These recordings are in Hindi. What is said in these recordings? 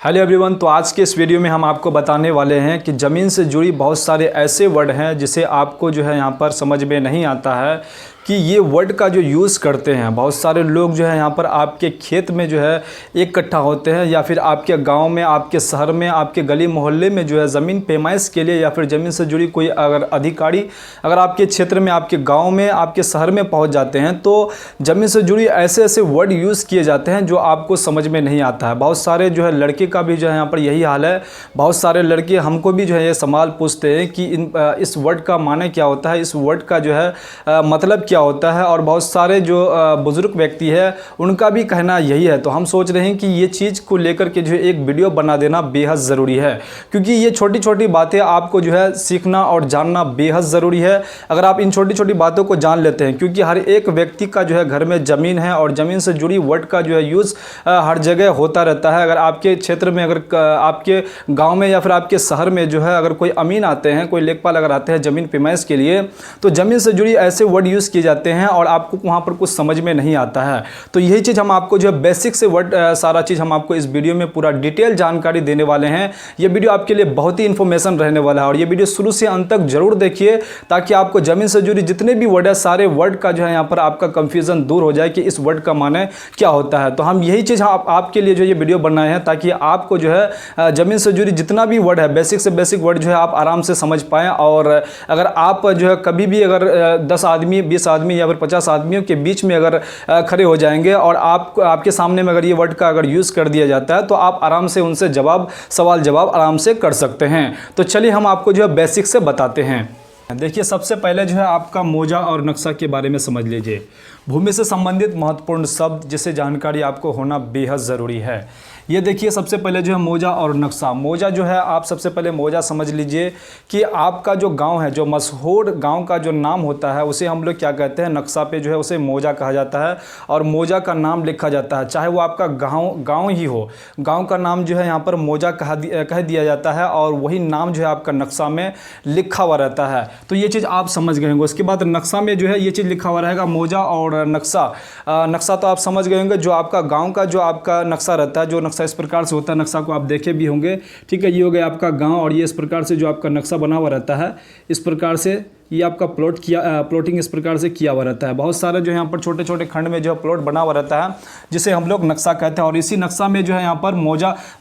Hello everyone. तो आज के इस वीडियो में हम आपको बताने वाले हैं कि ज़मीन से जुड़ी बहुत सारे ऐसे वर्ड हैं जिसे आपको जो है यहाँ पर समझ में नहीं आता है कि ये वर्ड का जो यूज़ करते हैं। बहुत सारे लोग जो है यहाँ पर आपके खेत में जो है इकट्ठा होते हैं या फिर आपके गांव में, आपके शहर में, आपके गली मोहल्ले में जो है ज़मीन पैमाइश के लिए या फिर ज़मीन से जुड़ी कोई अगर अधिकारी अगर आपके क्षेत्र में, आपके गांव में, आपके शहर में पहुंच जाते हैं तो ज़मीन से जुड़ी ऐसे ऐसे वर्ड यूज़ किए जाते हैं जो आपको समझ में नहीं आता है। बहुत सारे जो है लड़के का भी जो है यहाँ पर यही हाल है। बहुत सारे लड़के हमको भी जो है ये सवाल पूछते हैं कि इस वर्ड का माने क्या होता है, इस वर्ड का जो है मतलब क्या होता है। और बहुत सारे जो बुजुर्ग व्यक्ति है उनका भी कहना यही है। तो हम सोच रहे हैं कि ये चीज़ को लेकर के जो है एक वीडियो बना देना बेहद ज़रूरी है, क्योंकि ये छोटी छोटी बातें आपको जो है सीखना और जानना बेहद ज़रूरी है। अगर आप इन छोटी छोटी बातों को जान लेते हैं, क्योंकि हर एक व्यक्ति का जो है घर में ज़मीन है और ज़मीन से जुड़ी वर्ड का जो है यूज़ हर जगह होता रहता है। अगर आपके क्षेत्र में, अगर आपके गाँव में या फिर आपके शहर में जो है अगर कोई अमीन आते हैं, कोई लेखपाल अगर आते हैं ज़मीन पैमाइश के लिए, तो ज़मीन से जुड़ी ऐसे वर्ड यूज़ किए जाते हैं और आपको वहाँ पर कुछ समझ में नहीं आता है। तो यही चीज़ हम आपको जो है बेसिक से वर्ड सारा चीज़ हम आपको इस वीडियो में पूरा डिटेल जानकारी देने वाले हैं। ये वीडियो आपके लिए बहुत ही इन्फॉर्मेशन रहने वाला है और ये वीडियो शुरू से अंत तक जरूर देखिए, ताकि आपको ज़मीन से जुड़ी जितने भी वर्ड है सारे वर्ड का जो है यहाँ पर आपका कंफ्यूजन दूर हो जाए कि इस वर्ड का माने क्या होता है। तो हम यही चीज़ आपके लिए जो ये वीडियो बनाए हैं ताकि आपको जो है ज़मीन से जुड़ी जितना भी वर्ड है, बेसिक से बेसिक वर्ड जो है आप आराम से समझ पाएँ। और अगर आप जो है कभी भी अगर 10 आदमी, 20 आदमी या फिर 50 आदमियों के बीच में अगर खड़े हो जाएंगे और आपके सामने में अगर ये वर्ड का अगर यूज़ कर दिया जाता है तो आप आराम से उनसे सवाल जवाब आराम से कर सकते हैं। तो चलिए हम आपको जो है बेसिक से बताते हैं। देखिए, सबसे पहले जो है आपका मौजा और नक्शा के बारे में समझ लीजिए। भूमि से संबंधित महत्वपूर्ण शब्द जिसे जानकारी आपको होना बेहद ज़रूरी है। ये देखिए, सबसे पहले जो है मौजा और नक्शा। मौजा जो है, आप सबसे पहले मौजा समझ लीजिए कि आपका जो गांव है, जो मशहूर गांव का जो नाम होता है उसे हम लोग क्या कहते हैं, नक्शा पे जो है उसे मौजा कहा जाता है और मौजा का नाम लिखा जाता है। चाहे वो आपका गांव ही हो, गांव का नाम जो है यहाँ पर मौजा कह दिया जाता है और वही नाम जो है आपका नक्शा में लिखा हुआ रहता है। तो ये चीज़ आप समझ गए होंगे। उसके बाद नक्शा में जो है ये चीज़ लिखा हुआ रहेगा, मौजा और नक्शा। नक्शा तो आप समझ गए होंगे, जो आपका गाँव का जो आपका नक्शा रहता है, जो नक्शा इस प्रकार से होता है। नक्शा को आप देखे भी होंगे, ठीक है। ये हो गया आपका गांव और ये इस प्रकार से जो आपका नक्शा बना हुआ रहता है, इस प्रकार से ये आपका प्लॉटिंग इस प्रकार से किया हुआ रहता है। बहुत सारे जो है यहाँ पर छोटे छोटे खंड में जो है प्लॉट बना हुआ रहता है जिसे हम लोग नक्शा कहते हैं। और इसी नक्शा में जो है यहाँ पर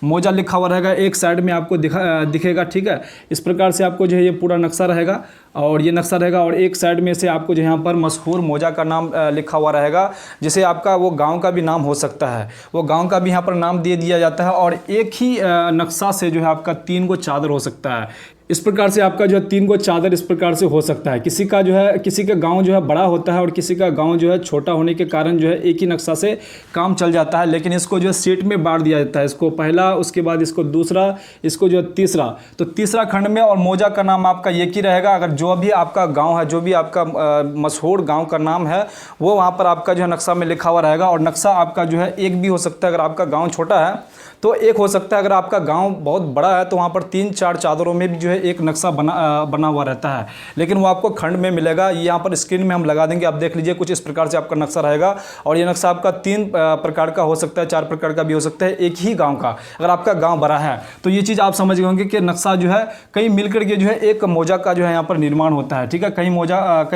मौजा लिखा हुआ रहेगा, एक साइड में आपको दिखेगा, ठीक है। इस प्रकार से आपको जो है ये पूरा नक्शा रहेगा और ये नक्शा रहेगा और एक साइड में से आपको जो यहाँ पर मशहूर मौजा का नाम लिखा हुआ रहेगा, जिसे आपका वो गांव का भी नाम हो सकता है, वो गांव का भी यहाँ पर नाम दे दिया जाता है। और एक ही नक्शा से जो है आपका 3 गो चादर हो सकता है। इस प्रकार से आपका जो है 3 गो चादर इस प्रकार से हो सकता है। किसी का जो है, किसी का गांव जो है बड़ा होता है और किसी का गांव जो है छोटा होने के कारण जो है एक ही नक्शा से काम चल जाता है, लेकिन इसको जो है सीट में बांट दिया जाता है। इसको पहला, उसके बाद इसको दूसरा, इसको जो है तीसरा। तो तीसरा खंड में और मौजा का नाम आपका एक ही रहेगा। अगर जो भी आपका गांव है, जो भी आपका मशहूर गांव का नाम है, वो वहाँ पर आपका जो है नक्शा में लिखा हुआ रहेगा। और नक्शा आपका जो है एक भी हो सकता है। अगर आपका गाँव छोटा है तो एक हो सकता है, अगर आपका गांव बहुत बड़ा है तो वहाँ पर 3-4 चादरों में भी जो है एक नक्शा बना हुआ रहता है, लेकिन वो आपको खंड में मिलेगा। यहाँ पर स्क्रीन में हम लगा देंगे, आप देख लीजिए। कुछ इस प्रकार से आपका नक्शा रहेगा और ये नक्शा आपका 3 प्रकार का हो सकता है, 4 प्रकार का भी हो सकता है, एक ही गाँव का। अगर आपका गाँव बड़ा है तो ये चीज़ आप समझ गए होंगे कि नक्शा जो है कहीं मिलकर के जो है एक मौजा का जो है यहाँ पर निर्माण होता है, ठीक है। कहीं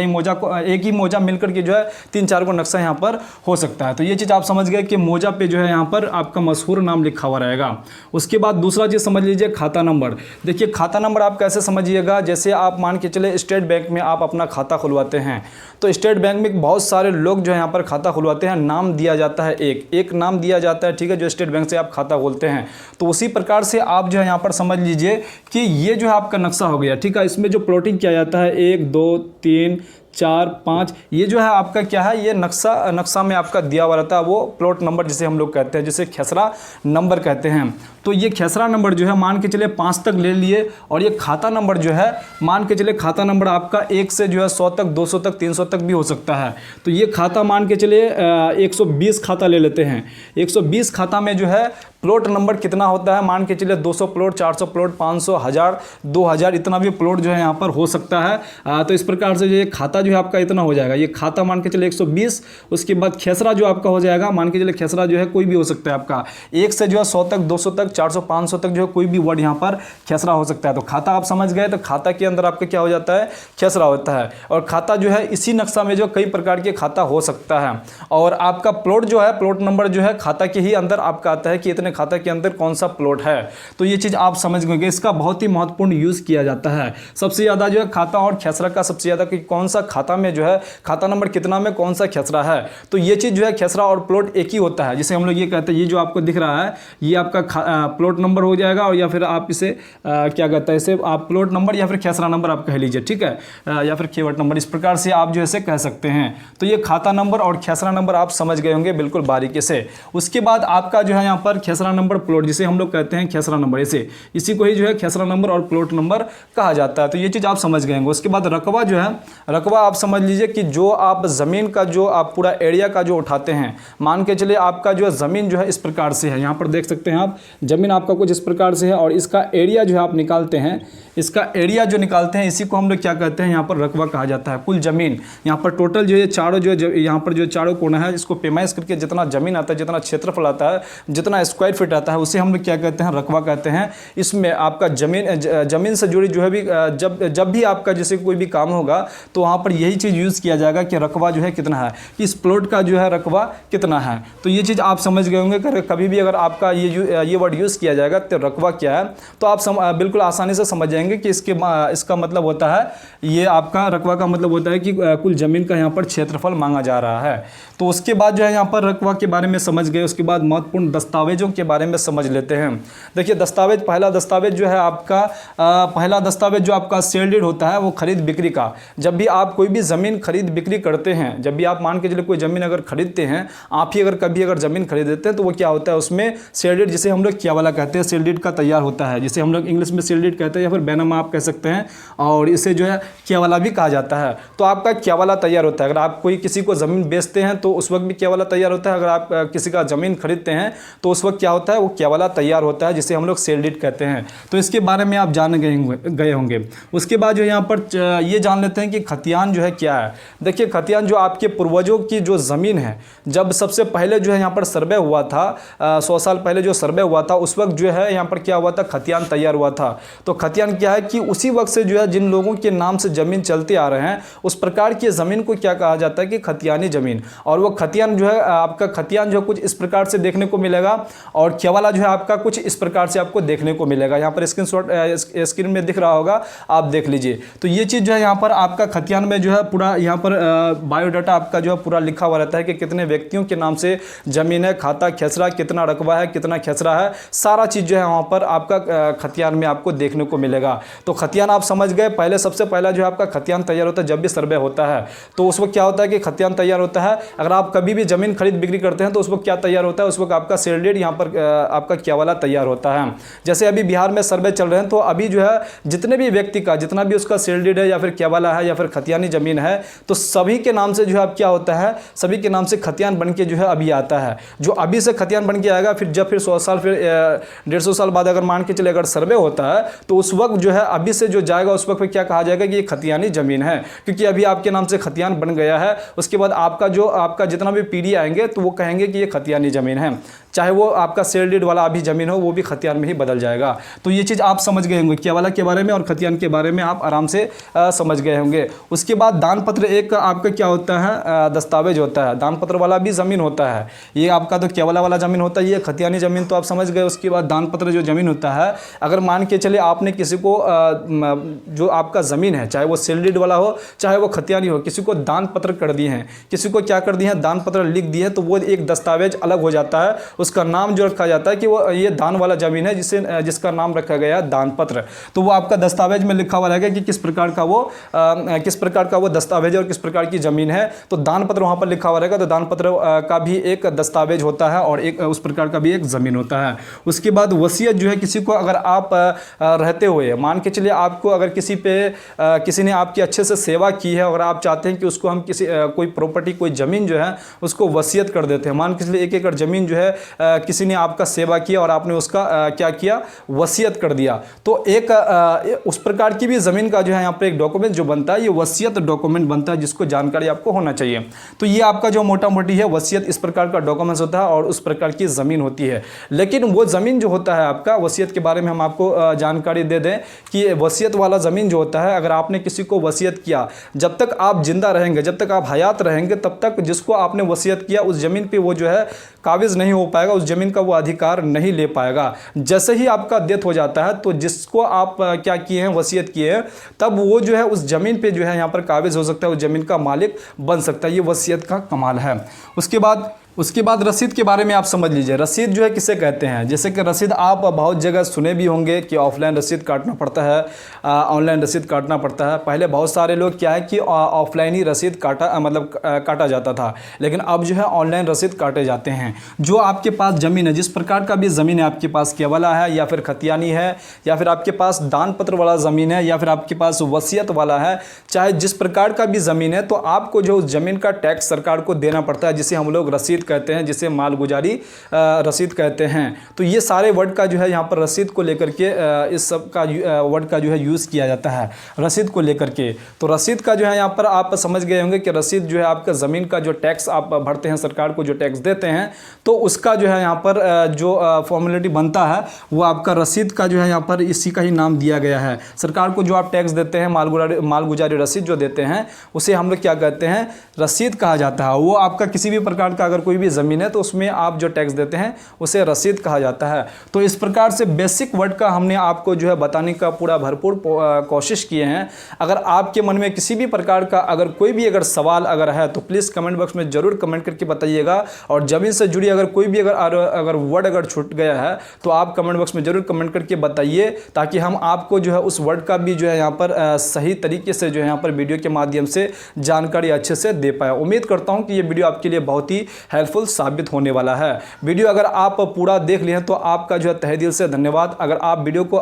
मौजा को एक ही मौजा मिलकर के जो है 3-4 को नक्शा यहाँ पर हो सकता है। तो ये चीज़ आप समझ गए कि मौजा पे जो है यहाँ पर आपका मशहूर नाम लिखा हुआ रहेगा। उसके बाद दूसरा चीज़ समझ लीजिए, खाता नंबर। देखिए, खाता नंबर आप कैसे समझिएगा, जैसे आप मान के चले स्टेट बैंक में आप अपना खाता खुलवाते हैं, तो स्टेट बैंक में बहुत सारे लोग जो है यहाँ पर खाता खुलवाते हैं, नाम दिया जाता है, एक नाम दिया जाता है, ठीक है, जो स्टेट बैंक से आप खाता खोलते हैं। तो उसी प्रकार से आप जो है यहाँ पर समझ लीजिए कि ये जो है आपका नक्शा हो गया, ठीक है। इसमें जो प्लॉटिंग किया जाता है 1 2 3 4 5, ये जो है आपका क्या है, ये नक्शा में आपका दिया हुआ रहता है, वो प्लॉट नंबर जिसे हम लोग कहते हैं, जिसे खेसरा नंबर कहते हैं। तो ये खेसरा नंबर जो है मान के चले 5 तक ले लिए और ये खाता नंबर जो है मान के चले खाता नंबर आपका 1 से जो है 100 तक, 200 तक, 300 तक भी हो सकता है। तो ये खाता मान के चले 120 खाता ले लेते हैं। 120 खाता में जो है प्लॉट नंबर कितना होता है, मान के चलिए 200 प्लॉट, 400 प्लॉट, 500, 1000, 2000, इतना भी प्लॉट जो है यहाँ पर हो सकता है। तो इस प्रकार से ये खाता जो है आपका इतना हो जाएगा। ये खाता मान के चले 120, उसके बाद खेसरा जो आपका हो जाएगा, मान के चले खेसरा जो है कोई भी हो सकता है आपका 1 से जो है 100 तक, 200 तक, 400, 500 तक जो है कोई भी वर्ड यहाँ पर खेसरा हो सकता है। तो खाता आप समझ गए, तो खाता के अंदर आपका क्या हो जाता है, खेसरा होता है। और खाता जो है इसी नक्शा में जो कई प्रकार के खाता हो सकता है। और आपका प्लॉट जो है, प्लॉट नंबर जो है खाता के ही अंदर आपका आता है कि इतने खाता के अंदर कौन सा प्लॉट है। तो ये चीज़ आप समझ गए, इसका बहुत ही महत्वपूर्ण यूज़ किया जाता है। सबसे ज़्यादा जो है खाता और खेसरा का सबसे ज़्यादा कि कौन सा खाता में जो है खाता नंबर कितना में कौन सा खेसरा है। तो ये चीज़ जो है खेसरा और प्लॉट एक ही होता है, जिसे हम लोग ये कहते हैं, ये जो आपको दिख रहा है ये आपका प्लॉट नंबर हो जाएगा, और या फिर आप इसे क्या कहते हैं, इसे आप प्लॉट नंबर या फिर खेसरा नंबर आप कह लीजिए, ठीक है, या फिर कीवर्ड नंबर, इस प्रकार से आप जो है कह सकते हैं। तो ये खाता नंबर और खेसरा नंबर आप समझ गए होंगे बिल्कुल बारीकी से। उसके बाद आपका जो है यहाँ पर खेसरा नंबर प्लॉट, जिसे हम लोग कहते हैं खेसरा नंबर, इसी को ही जो है खेसरा नंबर और प्लॉट नंबर कहा जाता है। तो ये चीज़ आप समझ गए होंगे। उसके बाद रकबा जो है, रकबा आप समझ लीजिए कि जो आप ज़मीन का जो आप पूरा एरिया का जो उठाते हैं, मान के चलिए आपका जो है ज़मीन जो है इस प्रकार से है, यहाँ पर देख सकते हैं आप, ज़मीन आपका कुछ इस प्रकार से है, और इसका एरिया जो है आप निकालते हैं, इसका एरिया जो निकालते हैं इसी को हम लोग क्या कहते हैं, यहाँ पर रकबा कहा जाता है। कुल ज़मीन यहाँ पर टोटल जो है चारों जो यहाँ पर जो चारों कोना है, इसको पैमाइश करके जितना ज़मीन आता है, जितना क्षेत्रफल आता है, जितना स्क्वायर फीट आता है, उसे हम लोग क्या कहते हैं, रकबा कहते हैं। इसमें आपका ज़मीन से जुड़ी जो है भी जब भी आपका जैसे कोई भी काम होगा तो वहाँ पर यही चीज़ यूज़ किया जाएगा कि रकबा जो है कितना है, इस प्लॉट का जो है रकबा कितना है। तो ये चीज़ आप समझ गए होंगे कि कभी भी अगर आपका ये वर्ड यूज़ किया जाएगा तो रकबा क्या है, तो आप बिल्कुल आसानी से समझ जाएंगे कि इसका मतलब होता है, ये आपका रकबा का मतलब होता है कि कुल ज़मीन का यहाँ पर क्षेत्रफल मांगा जा रहा है। तो उसके बाद जो है यहाँ पर रकबा के बारे में समझ गए। उसके बाद महत्वपूर्ण दस्तावेजों के बारे में समझ लेते हैं। देखिए दस्तावेज, पहला दस्तावेज जो है आपका पहला दस्तावेज जो आपका सेल डीड होता है, वो खरीद बिक्री का। जब भी आप कोई भी ज़मीन खरीद बिक्री करते हैं, जब भी आप मान के चलिए कोई ज़मीन अगर खरीदते हैं, आप ही अगर कभी अगर ज़मीन खरीद देते हैं, तो वो क्या होता है, उसमें सेल डीड, जिसे हम लोग क्या वाला कहते हैं, सेल डीड का तैयार होता है, जिसे हम लोग इंग्लिश में सेल डीड कहते हैं या फिर बैनामा आप कह सकते हैं, और इसे जो है क्या वाला भी कहा जाता है। तो आपका क्या वाला तैयार होता है। अगर आप कोई किसी को ज़मीन बेचते हैं तो उस वक्त भी क्या वाला तैयार होता है। अगर आप किसी का ज़मीन खरीदते हैं तो उस वक्त क्या होता है, वो क्या वाला तैयार होता है, जिसे हम लोग सेल डीड कहते हैं। तो इसके बारे में आप जान गए होंगे। उसके बाद जो यहाँ पर ये जान लेते हैं कि खतियान जो है क्या है। देखिए खतियान जो आपके पूर्वजों की जो ज़मीन है, जब सबसे पहले जो है यहाँ पर सर्वे हुआ था, 100 साल पहले जो सर्वे हुआ था, उस वक्त जो है यहाँ पर क्या हुआ था, खतियान तैयार हुआ था। तो खतियान क्या है कि उसी वक्त से जो है जिन लोगों के नाम से ज़मीन चलते आ रहे हैं, उस प्रकार की ज़मीन को क्या कहा जाता है कि खतियानी ज़मीन। और वो खतियान जो है आपका खतियान जो कुछ इस प्रकार से देखने को मिलेगा, और ख्यावाला जो है आपका कुछ इस प्रकार से आपको देखने को मिलेगा। यहाँ पर स्क्रीन में दिख रहा होगा, आप देख लीजिए। तो ये चीज़ जो है यहाँ पर आपका खतियान में जो है पूरा यहाँ पर बायोडाटा आपका जो है पूरा लिखा हुआ रहता है कि कितने व्यक्तियों के नाम से ज़मीन है, खाता, खेसरा, कितना रकबा है, कितना खेसरा है, सारा चीज़ जो है वहाँ पर आपका खतियान में आपको देखने को मिलेगा। तो खतियान आप समझ गए। पहले सबसे पहला जो है आपका खतियान तैयार होता है जब भी सर्वे होता है, तो उस वक्त क्या होता है कि खतियान तैयार होता है। अगर आप कभी भी ज़मीन खरीद बिक्री करते हैं तो उस वक्त क्या तैयार होता है, उस वक्त आपका सेल डीड यहाँ पर आपका क्या वाला तैयार होता है। जैसे अभी बिहार में सर्वे चल रहे हैं, तो अभी जो है जितने भी व्यक्ति का जितना भी उसका सेल डीड है या फिर क्या वाला है या फिर खतियानी ज़मीन है, तो सभी के नाम से जो है अब क्या होता है, सभी के नाम से खतियान बन के जो है अभी आता है। जो अभी से खतियान बन के आएगा, फिर जब फिर 100 साल फिर 150 साल बाद अगर मान के चले अगर सर्वे होता है, तो उस वक्त जो है अभी से जो जाएगा उस वक्त फिर क्या कहा जाएगा कि ये खतियानी ज़मीन है, क्योंकि अभी आपके नाम से खतियान बन गया है। उसके बाद आपका जितना भी पीढ़ी आएंगे तो वो कहेंगे कि ये खतियानी ज़मीन है, चाहे वो आपका सेल डीड वाला अभी ज़मीन हो, वो भी खतियान में ही बदल जाएगा। तो ये चीज़ आप समझ गए होंगे, क्या वाला के बारे में और खतियान के बारे में आप आराम से समझ गए होंगे। उसके बाद दान पत्र एक आपका क्या होता है, दस्तावेज होता है। दान पत्र वाला भी ज़मीन होता है, ये आपका तो क्या वाला ज़मीन होता है, ये खतियानी ज़मीन तो आप समझ गए। उसके बाद दान पत्र जो ज़मीन होता है, अगर मान के चले आपने किसी को जो आपका ज़मीन है, चाहे वो सेल डीड वाला हो चाहे वो खतियानी हो, किसी को दान पत्र कर दिए हैं, किसी को क्या कर दिए हैं, दान पत्र लिख दिए हैं, तो वो एक दस्तावेज अलग हो जाता है। उसका नाम जो रखा जाता है कि वो ये दान वाला ज़मीन है, जिसका नाम रखा गया है दान पत्र। तो वो आपका दस्तावेज में लिखा हुआ रहेगा कि किस प्रकार का वो दस्तावेज है और किस प्रकार की ज़मीन है। तो दान पत्र वहाँ पर लिखा हुआ रहेगा। तो दान पत्र का भी एक दस्तावेज होता है और एक उस प्रकार का भी एक ज़मीन होता है। उसके बाद वसीयत जो है, किसी को अगर आप रहते हुए मान के चलिए आपको अगर किसी ने आपकी अच्छे से सेवा की है और आप चाहते हैं कि उसको हम कोई प्रॉपर्टी कोई ज़मीन जो है उसको वसीयत कर देते हैं। मान के चलिए 1 एकड़ ज़मीन जो है किसी ने आपका सेवा किया और आपने उसका क्या किया, वसीयत कर दिया। तो एक उस प्रकार की भी ज़मीन का जो है यहाँ पर एक डॉक्यूमेंट जो बनता है, ये वसीयत वसीयत डॉक्यूमेंट बनता है जिसको जानकारी आपको होना चाहिए। तो ये आपका जो मोटा मोटी है वसीयत इस प्रकार का डॉक्यूमेंट्स होता है और उस प्रकार की ज़मीन होती है। लेकिन वो ज़मीन जो होता है आपका वसीयत के बारे में हम आपको जानकारी दे दें कि वसीयत वाला ज़मीन जो होता है, अगर आपने किसी को वसीयत किया, जब तक आप जिंदा रहेंगे, जब तक आप हयात रहेंगे, तब तक जिसको आपने वसीयत किया उस ज़मीन पे वो जो है काबिज़ नहीं हो पाएगा, उस ज़मीन का वो अधिकार नहीं ले पाएगा। जैसे ही आपका डेथ हो जाता है तो जिसको आप क्या किए हैं, वसीयत किए हैं, तब वो जो है उस ज़मीन पे जो है यहाँ पर काबिज़ हो सकता है, उस ज़मीन का मालिक बन सकता है। ये वसीयत का कमाल है। उसके बाद रसीद के बारे में आप समझ लीजिए। रसीद जो है किसे कहते हैं? जैसे कि रसीद आप बहुत जगह सुने भी होंगे कि ऑफलाइन रसीद काटना पड़ता है, ऑनलाइन रसीद काटना पड़ता है। पहले बहुत सारे लोग क्या है कि ऑफलाइन ही रसीद काटा जाता था, लेकिन अब जो है ऑनलाइन रसीद काटे जाते हैं। जो आपके पास ज़मीन है, जिस प्रकार का भी ज़मीन है आपके पास, केवला है या फिर खतियानी है या फिर आपके पास दान पत्र वाला ज़मीन है या फिर आपके पास वसीयत वाला है, चाहे जिस प्रकार का भी ज़मीन है, तो आपको जो उस ज़मीन का टैक्स सरकार को देना पड़ता है, जिसे हम लोग रसीद कहते हैं, जिसे मालगुजारी रसीद कहते हैं। तो ये सारे वर्ड का जो है यहाँ पर रसीद को लेकर के इस सब का वर्ड का जो है यूज़ किया जाता है रसीद को लेकर के। तो रसीद का जो है यहाँ पर आप समझ गए होंगे कि रसीद जो है आपका ज़मीन का जो टैक्स आप भरते हैं, सरकार को जो टैक्स देते हैं, तो उसका जो है यहाँ पर जो फॉर्मेलिटी बनता है वो आपका रसीद का जो है यहाँ पर इसी का ही नाम दिया गया है। सरकार को जो आप टैक्स देते हैं, मालगुजारी रसीद जो देते हैं, उसे हम लोग क्या कहते हैं? रसीद कहा जाता है। वो आपका किसी भी प्रकार का अगर कोई भी ज़मीन है तो उसमें आप जो टैक्स देते हैं उसे रसीद कहा जाता है। तो इस प्रकार से बेसिक वर्ड का हमने आपको जो है बताने का पूरा भरपूर कोशिश किए हैं। अगर आपके मन में किसी भी प्रकार का अगर कोई भी अगर सवाल अगर है तो प्लीज़ कमेंट बॉक्स में ज़रूर कमेंट करके बताइएगा। और ज़मीन से जुड़ी अगर कोई भी अगर वर्ड अगर छूट गया है तो आप कमेंट बॉक्स में ज़रूर कमेंट करके बताइए, ताकि हम आपको जो है उस वर्ड का भी जो है यहाँ पर सही तरीके से जो है यहाँ पर वीडियो के माध्यम से जानकारी अच्छे से दे पाए। उम्मीद करता हूँ कि ये वीडियो आपके लिए बहुत ही हेल्पफुल साबित होने वाला है। वीडियो अगर आप पूरा देख लिए तो आपका जो है तहे दिल से धन्यवाद। अगर आप वीडियो को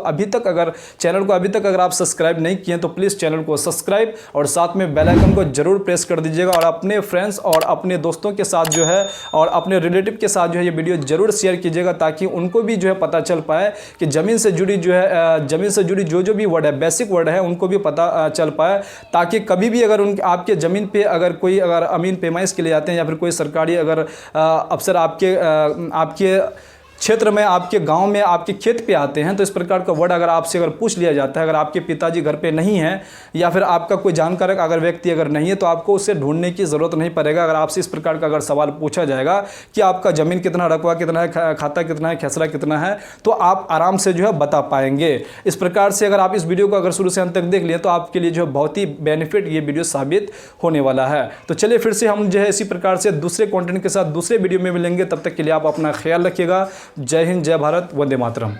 चैनल को अभी तक अगर आप सब्सक्राइब नहीं किए तो प्लीज़ चैनल को सब्सक्राइब और साथ में बेल आइकन को जरूर प्रेस कर दीजिएगा। और अपने फ्रेंड्स और अपने दोस्तों के साथ जो है और अपने रिलेटिव के साथ जो है ये वीडियो जरूर शेयर कीजिएगा, ताकि उनको भी जो है पता चल पाए कि ज़मीन से जुड़ी जो भी वर्ड है, बेसिक वर्ड है, उनको भी पता चल पाए, ताकि कभी भी अगर आपके ज़मीन पे अगर कोई अमीन पैमाइश के लिए आते हैं या फिर कोई सरकारी अगर अफसर आपके क्षेत्र में, आपके गांव में, आपके खेत पे आते हैं, तो इस प्रकार का वर्ड अगर आपसे अगर पूछ लिया जाता है, अगर आपके पिताजी घर पे नहीं हैं या फिर आपका कोई जानकार अगर व्यक्ति अगर नहीं है, तो आपको उसे ढूंढने की ज़रूरत नहीं पड़ेगा। अगर आपसे इस प्रकार का अगर सवाल पूछा जाएगा कि आपका ज़मीन कितना, रकबा कितना है, खाता कितना है, खेसरा कितना है, तो आप आराम से जो है बता पाएंगे। इस प्रकार से अगर आप इस वीडियो को अगर शुरू से अंत तक देख लिए तो आपके लिए जो है बहुत ही बेनिफिट ये वीडियो साबित होने वाला है। तो चलिए फिर से हम जो है इसी प्रकार से दूसरे कंटेंट के साथ दूसरे वीडियो में मिलेंगे। तब तक के लिए आप अपना ख्याल रखिएगा। जय हिंद, जय भारत, वंदे मातरम।